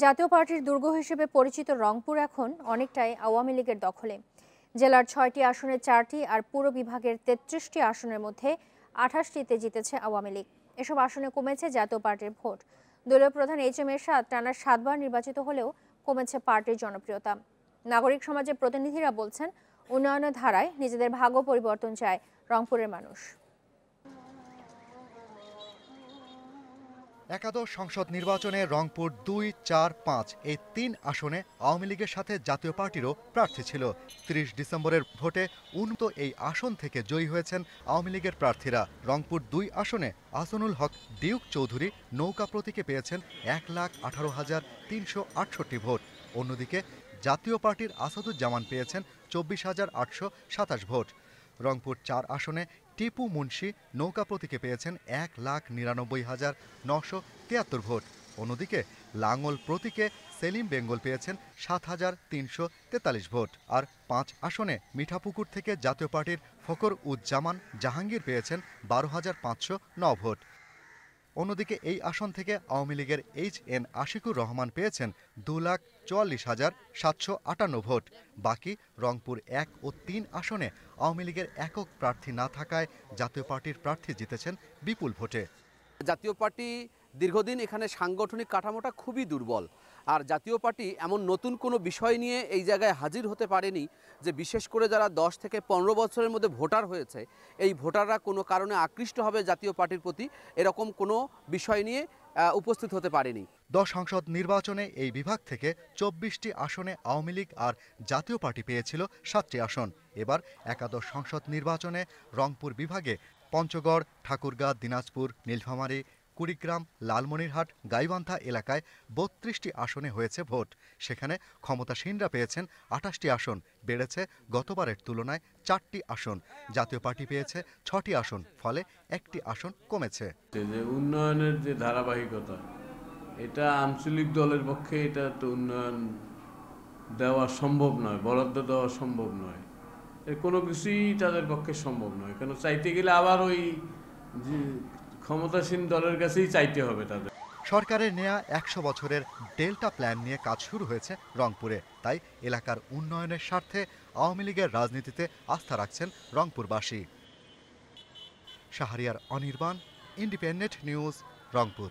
জাতীয় পার্টির দুর্গ হিসেবে পরিচিত রংপুর এখন অনেকটাই আওয়ামী লীগের দখলে। জেলার 6টি আসনের 4টি আর পুরো বিভাগের 33টি আসনের মধ্যে 28টিতে জিতেছে আওয়ামী লীগ। এসব আসনে কমেছে জাতীয় পার্টির ভোট। দলীয় প্রধান এইচ.এম. এরশাদ টানা 7বার নির্বাচিত হলেও কমেছে পার্টির জনপ্রিয়তা। নাগরিক সমাজের প্রতিনিধিরা বলছেন, উন্নয়নের ধারায় নিজেদের ভাগ্য পরিবর্তন চায় রংপুরের মানুষ। একাদশ সংসদ নির্বাচনে রংপুর 2, 4, 5 এই 3 আসনে আওয়ামী লীগের সাথে জাতীয় পার্টিরও প্রার্থী ছিল। 30 ডিসেম্বরের ভোটে উন্নত এই আসন থেকে জয়ী হয়েছেন আওয়ামী লীগের প্রার্থীরা। রংপুর 2 আসনে আহসানুল হক ডিউক চৌধুরী নৌকা প্রতীকে পেয়েছেন 1,18,368 ভোট। অন্যদিকে জাতীয় পার্টির আসাদুজ্জামান পেয়েছেন 24,827 ভোট। রংপুর 4 আসনে টিপু মুন্সি নৌকা প্রতীকে পেয়েছেন 1,99,973 ভোট। অন্যদিকে লাঙ্গল প্রতীকে সেলিম বেঙ্গল পেয়েছেন 7,343 ভোট। আর 5 আসনে মিঠাপুকুর থেকে জাতীয় পার্টির ফখর উজ্জামান জাহাঙ্গীর পেয়েছেন 12,509 ভোট। অন্যদিকে এই আসন থেকে আওয়ামী লীগের এইচ.এন. আশিকুর রহমান পেয়েছেন 2,44,758 ভোট। বাকি রংপুর 1 ও 3 আসনে আওয়ামী লীগের একক প্রার্থী না থাকায় জাতীয় পার্টির প্রার্থী জিতেছেন বিপুল ভোটে। জাতীয় পার্টি দীর্ঘদিন এখানে সাংগঠনিক কাঠামোটা খুবই দুর্বল, আর জাতীয় পার্টি এমন নতুন কোনো বিষয় নিয়ে এই জায়গায় হাজির হতে পারেনি যে বিশেষ করে যারা 10 থেকে 15 বছরের মধ্যে ভোটার হয়েছে এই ভোটাররা কোনো কারণে আকৃষ্ট হবে জাতীয় পার্টির প্রতি, এরকম কোনো বিষয় নিয়ে উপস্থিত হতে পারেনি। 10 সংসদ নির্বাচনে এই বিভাগ থেকে 24টি আসনে আওয়ামী লীগ আর জাতীয় পার্টি পেয়েছিল 7টি আসন। এবার একাদশ সংসদ নির্বাচনে রংপুর বিভাগে পঞ্চগড়, ঠাকুরগাঁ, দিনাজপুর, নীলফামারী, কুড়িগ্রাম, লালমনিরহাট, গাইবান্ধা এলাকায় 32টি আসনে হয়েছে ভোট। সেখানে ক্ষমতাসীনরা পেয়েছেন 28টি আসন, বেড়েছে গতবারের তুলনায় 4টি আসন। জাতীয় পার্টি পেয়েছে 6টি আসন, ফলে 1টি আসন কমেছে। উন্নয়নের যে ধারাবাহিকতা, এটা আঞ্চলিক দলের পক্ষে এটা তো উন্নয়ন দেওয়া সম্ভব নয়, বরাদ্দ দেওয়া সম্ভব নয়, কোনো কিছুই তাদের পক্ষে সম্ভব নয়। কেন চাইতে গেলে আবার ওই ক্ষমতাসীন দলের কাছেই চাইতে হবে তাদের। সরকারের নেয়া 100 বছরের ডেল্টা প্ল্যান নিয়ে কাজ শুরু হয়েছে রংপুরে। তাই এলাকার উন্নয়নের স্বার্থে আওয়ামী লীগের রাজনীতিতে আস্থা রাখছেন রংপুরবাসী। Shahriar Anirban, Independent News, Rangpur.